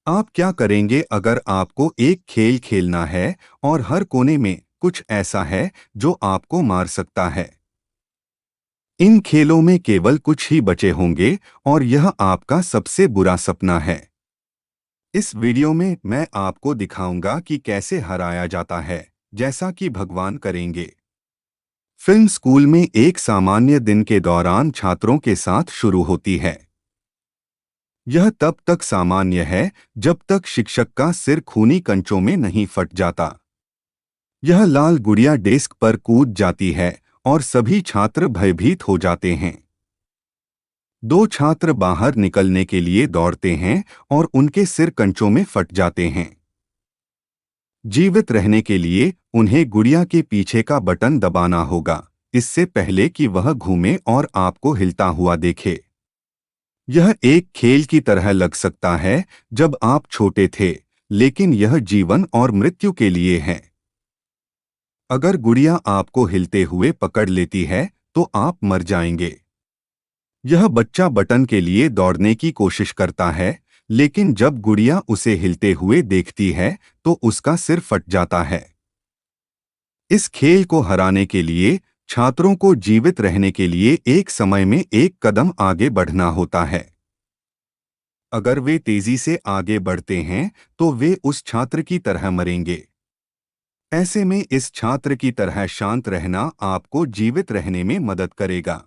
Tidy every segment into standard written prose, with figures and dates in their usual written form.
आप क्या करेंगे अगर आपको एक खेल खेलना है और हर कोने में कुछ ऐसा है जो आपको मार सकता है? इन खेलों में केवल कुछ ही बचे होंगे और यह आपका सबसे बुरा सपना है। इस वीडियो में मैं आपको दिखाऊंगा कि कैसे हराया जाता है, जैसा कि भगवान करेंगे। फिल्म स्कूल में एक सामान्य दिन के दौरान छात्रों के साथ शुरू होती है। यह तब तक सामान्य है जब तक शिक्षक का सिर खूनी कंचों में नहीं फट जाता। यह लाल गुड़िया डेस्क पर कूद जाती है और सभी छात्र भयभीत हो जाते हैं। दो छात्र बाहर निकलने के लिए दौड़ते हैं और उनके सिर कंचों में फट जाते हैं। जीवित रहने के लिए उन्हें गुड़िया के पीछे का बटन दबाना होगा, इससे पहले कि वह घूमे और आपको हिलता हुआ देखे। यह एक खेल की तरह लग सकता है जब आप छोटे थे, लेकिन यह जीवन और मृत्यु के लिए है। अगर गुड़िया आपको हिलते हुए पकड़ लेती है तो आप मर जाएंगे। यह बच्चा बटन के लिए दौड़ने की कोशिश करता है, लेकिन जब गुड़िया उसे हिलते हुए देखती है तो उसका सिर फट जाता है। इस खेल को हराने के लिए छात्रों को जीवित रहने के लिए एक समय में एक कदम आगे बढ़ना होता है। अगर वे तेजी से आगे बढ़ते हैं तो वे उस छात्र की तरह मरेंगे। ऐसे में इस छात्र की तरह शांत रहना आपको जीवित रहने में मदद करेगा।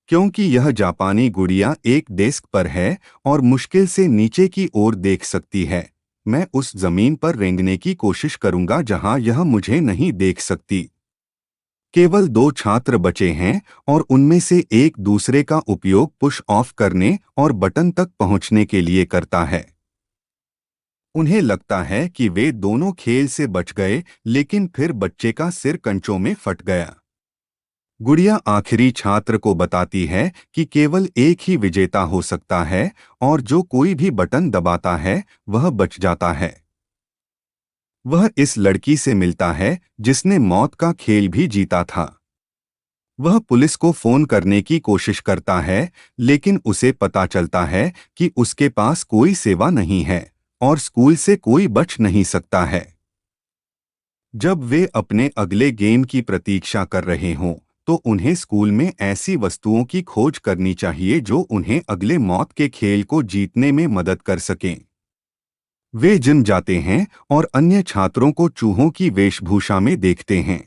क्योंकि यह जापानी गुड़िया एक डेस्क पर है और मुश्किल से नीचे की ओर देख सकती है, मैं उस जमीन पर रेंगने की कोशिश करूंगा जहां यह मुझे नहीं देख सकती। केवल दो छात्र बचे हैं और उनमें से एक दूसरे का उपयोग पुश ऑफ करने और बटन तक पहुंचने के लिए करता है। उन्हें लगता है कि वे दोनों खेल से बच गए, लेकिन फिर बच्चे का सिर कंचों में फट गया। गुड़िया आखिरी छात्र को बताती है कि केवल एक ही विजेता हो सकता है और जो कोई भी बटन दबाता है वह बच जाता है। वह इस लड़की से मिलता है जिसने मौत का खेल भी जीता था। वह पुलिस को फोन करने की कोशिश करता है, लेकिन उसे पता चलता है कि उसके पास कोई सेवा नहीं है और स्कूल से कोई बच नहीं सकता है। जब वे अपने अगले गेम की प्रतीक्षा कर रहे हों, तो उन्हें स्कूल में ऐसी वस्तुओं की खोज करनी चाहिए जो उन्हें अगले मौत के खेल को जीतने में मदद कर सकें। वे जिम जाते हैं और अन्य छात्रों को चूहों की वेशभूषा में देखते हैं।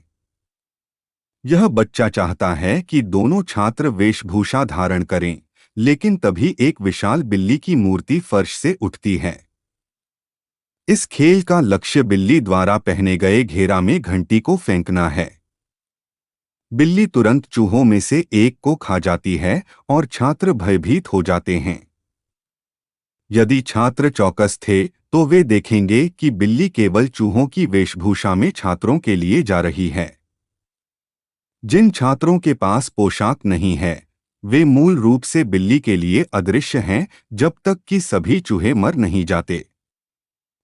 यह बच्चा चाहता है कि दोनों छात्र वेशभूषा धारण करें, लेकिन तभी एक विशाल बिल्ली की मूर्ति फर्श से उठती है। इस खेल का लक्ष्य बिल्ली द्वारा पहने गए घेरा में घंटी को फेंकना है। बिल्ली तुरंत चूहों में से एक को खा जाती है और छात्र भयभीत हो जाते हैं। यदि छात्र चौकस थे तो वे देखेंगे कि बिल्ली केवल चूहों की वेशभूषा में छात्रों के लिए जा रही है। जिन छात्रों के पास पोशाक नहीं है, वे मूल रूप से बिल्ली के लिए अदृश्य हैं जब तक कि सभी चूहे मर नहीं जाते।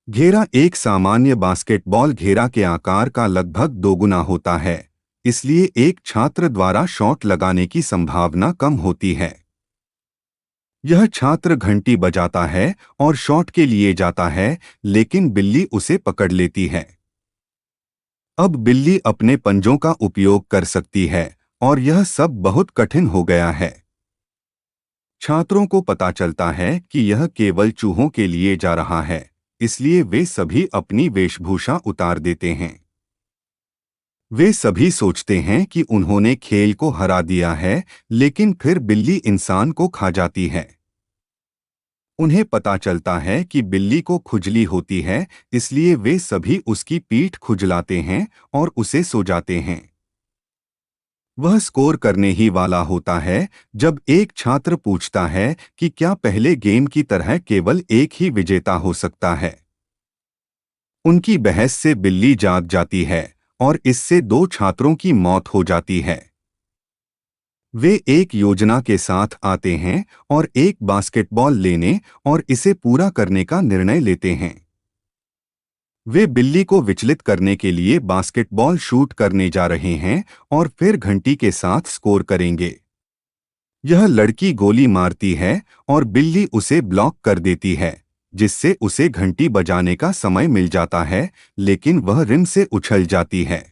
घेरा एक सामान्य बास्केटबॉल घेरा के आकार का लगभग दोगुना होता है, इसलिए एक छात्र द्वारा शॉट लगाने की संभावना कम होती है। यह छात्र घंटी बजाता है और शॉट के लिए जाता है, लेकिन बिल्ली उसे पकड़ लेती है। अब बिल्ली अपने पंजों का उपयोग कर सकती है और यह सब बहुत कठिन हो गया है। छात्रों को पता चलता है कि यह केवल चूहों के लिए जा रहा है, इसलिए वे सभी अपनी वेशभूषा उतार देते हैं। वे सभी सोचते हैं कि उन्होंने खेल को हरा दिया है, लेकिन फिर बिल्ली इंसान को खा जाती है। उन्हें पता चलता है कि बिल्ली को खुजली होती है, इसलिए वे सभी उसकी पीठ खुजलाते हैं और उसे सो जाते हैं। वह स्कोर करने ही वाला होता है जब एक छात्र पूछता है कि क्या पहले गेम की तरह केवल एक ही विजेता हो सकता है। उनकी बहस से बिल्ली जाग जाती है और इससे दो छात्रों की मौत हो जाती है। वे एक योजना के साथ आते हैं और एक बास्केटबॉल लेने और इसे पूरा करने का निर्णय लेते हैं। वे बिल्ली को विचलित करने के लिए बास्केटबॉल शूट करने जा रहे हैं और फिर घंटी के साथ स्कोर करेंगे। यह लड़की गोली मारती है और बिल्ली उसे ब्लॉक कर देती है, जिससे उसे घंटी बजाने का समय मिल जाता है, लेकिन वह रिम से उछल जाती है।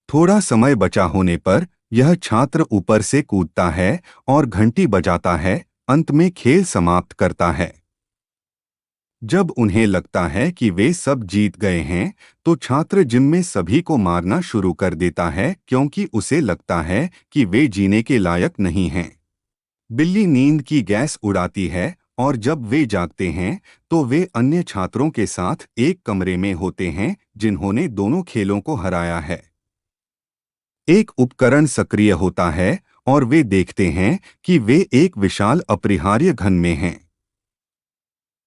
थोड़ा समय बचा होने पर यह छात्र ऊपर से कूदता है और घंटी बजाता है, अंत में खेल समाप्त करता है। जब उन्हें लगता है कि वे सब जीत गए हैं, तो छात्र जिम में सभी को मारना शुरू कर देता है क्योंकि उसे लगता है कि वे जीने के लायक नहीं हैं। बिल्ली नींद की गैस उड़ाती है और जब वे जागते हैं तो वे अन्य छात्रों के साथ एक कमरे में होते हैं जिन्होंने दोनों खेलों को हराया है। एक उपकरण सक्रिय होता है और वे देखते हैं कि वे एक विशाल अपरिहार्य घन में हैं।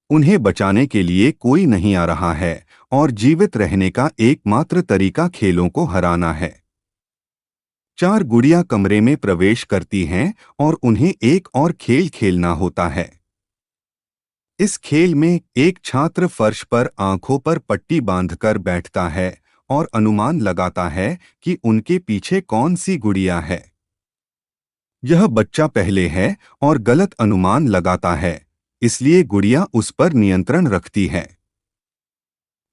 उन्हें बचाने के लिए कोई नहीं आ रहा है और जीवित रहने का एकमात्र तरीका खेलों को हराना है। 4 गुड़ियां कमरे में प्रवेश करती हैं और उन्हें एक और खेल खेलना होता है। इस खेल में एक छात्र फर्श पर आंखों पर पट्टी बांधकर बैठता है और अनुमान लगाता है कि उनके पीछे कौन सी गुड़िया है। यह बच्चा पहले है और गलत अनुमान लगाता है, इसलिए गुड़िया उस पर नियंत्रण रखती है।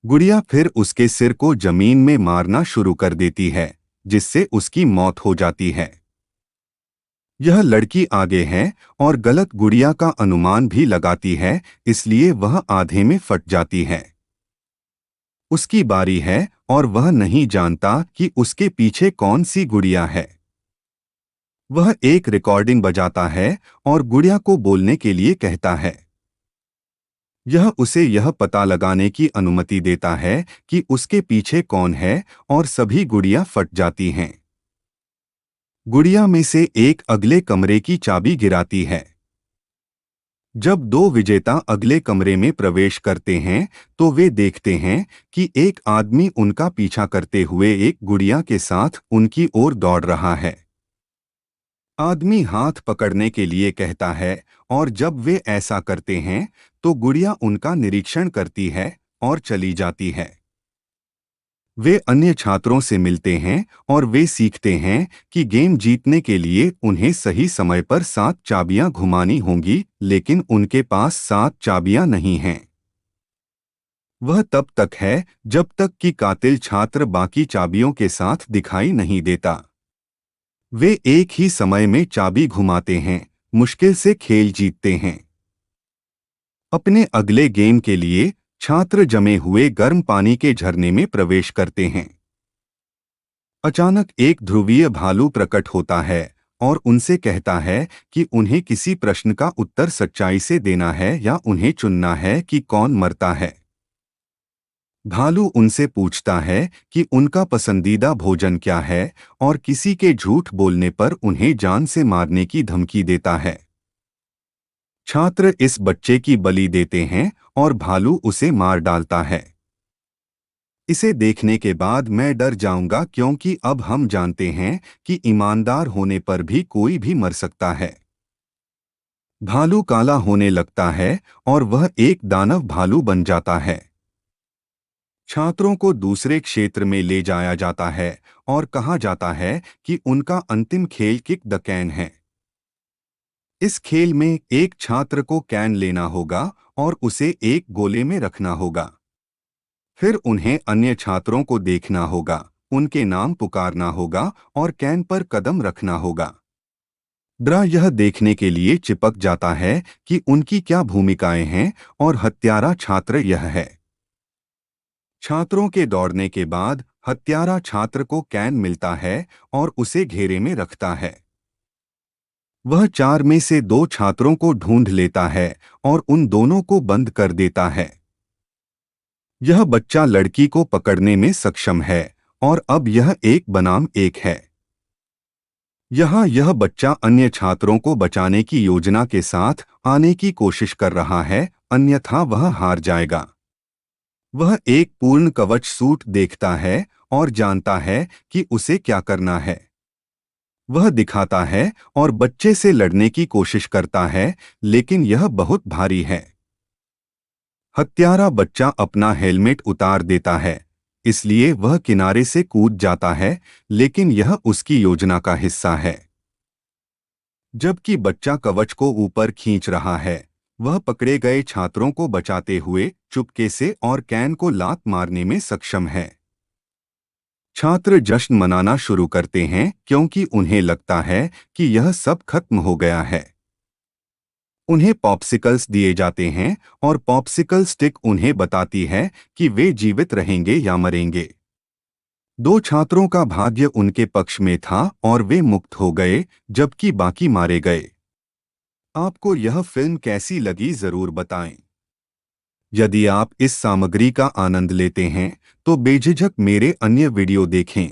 गुड़िया फिर उसके सिर को जमीन में मारना शुरू कर देती है, जिससे उसकी मौत हो जाती है। यह लड़की आगे है और गलत गुड़िया का अनुमान भी लगाती है, इसलिए वह आधे में फट जाती है। उसकी बारी है और वह नहीं जानता कि उसके पीछे कौन सी गुड़िया है। वह एक रिकॉर्डिंग बजाता है और गुड़िया को बोलने के लिए कहता है। यह उसे यह पता लगाने की अनुमति देता है कि उसके पीछे कौन है और सभी गुड़ियां फट जाती हैं। गुड़िया में से एक अगले कमरे की चाबी गिराती है। जब 2 विजेता अगले कमरे में प्रवेश करते हैं तो वे देखते हैं कि एक आदमी उनका पीछा करते हुए एक गुड़िया के साथ उनकी ओर दौड़ रहा है। आदमी हाथ पकड़ने के लिए कहता है और जब वे ऐसा करते हैं तो गुड़िया उनका निरीक्षण करती है और चली जाती है। वे अन्य छात्रों से मिलते हैं और वे सीखते हैं कि गेम जीतने के लिए उन्हें सही समय पर 7 चाबियां घुमानी होंगी, लेकिन उनके पास 7 चाबियां नहीं हैं। वह तब तक है जब तक कि कातिल छात्र बाकी चाबियों के साथ दिखाई नहीं देता। वे एक ही समय में चाबी घुमाते हैं, मुश्किल से खेल जीतते हैं। अपने अगले गेम के लिए छात्र जमे हुए गर्म पानी के झरने में प्रवेश करते हैं। अचानक एक ध्रुवीय भालू प्रकट होता है और उनसे कहता है कि उन्हें किसी प्रश्न का उत्तर सच्चाई से देना है या उन्हें चुनना है कि कौन मरता है। भालू उनसे पूछता है कि उनका पसंदीदा भोजन क्या है और किसी के झूठ बोलने पर उन्हें जान से मारने की धमकी देता है। छात्र इस बच्चे की बलि देते हैं और भालू उसे मार डालता है। इसे देखने के बाद मैं डर जाऊंगा क्योंकि अब हम जानते हैं कि ईमानदार होने पर भी कोई भी मर सकता है। भालू काला होने लगता है और वह एक दानव भालू बन जाता है। छात्रों को दूसरे क्षेत्र में ले जाया जाता है और कहा जाता है कि उनका अंतिम खेल किक द कैन है। इस खेल में एक छात्र को कैन लेना होगा और उसे एक गोले में रखना होगा। फिर उन्हें अन्य छात्रों को देखना होगा, उनके नाम पुकारना होगा और कैन पर कदम रखना होगा। ड्रा यह देखने के लिए चिपक जाता है कि उनकी क्या भूमिकाएं हैं और हत्यारा छात्र यह है। छात्रों के दौड़ने के बाद हत्यारा छात्र को कैन मिलता है और उसे घेरे में रखता है। वह 4 में से 2 छात्रों को ढूंढ लेता है और उन दोनों को बंद कर देता है। यह बच्चा लड़की को पकड़ने में सक्षम है और अब यह 1 बनाम 1 है। यहाँ यह बच्चा अन्य छात्रों को बचाने की योजना के साथ आने की कोशिश कर रहा है, अन्यथा वह हार जाएगा। वह एक पूर्ण कवच सूट देखता है और जानता है कि उसे क्या करना है। वह दिखाता है और बच्चे से लड़ने की कोशिश करता है, लेकिन यह बहुत भारी है। हत्यारा बच्चा अपना हेलमेट उतार देता है, इसलिए वह किनारे से कूद जाता है, लेकिन यह उसकी योजना का हिस्सा है। जबकि बच्चा कवच को ऊपर खींच रहा है, वह पकड़े गए छात्रों को बचाते हुए चुपके से और कैन को लात मारने में सक्षम है। छात्र जश्न मनाना शुरू करते हैं क्योंकि उन्हें लगता है कि यह सब खत्म हो गया है। उन्हें पॉप्सिकल्स दिए जाते हैं और पॉप्सिकल स्टिक उन्हें बताती है कि वे जीवित रहेंगे या मरेंगे। दो छात्रों का भाग्य उनके पक्ष में था और वे मुक्त हो गए, जबकि बाकी मारे गए। आपको यह फिल्म कैसी लगी जरूर बताएं। यदि आप इस सामग्री का आनंद लेते हैं तो बेझिझक मेरे अन्य वीडियो देखें।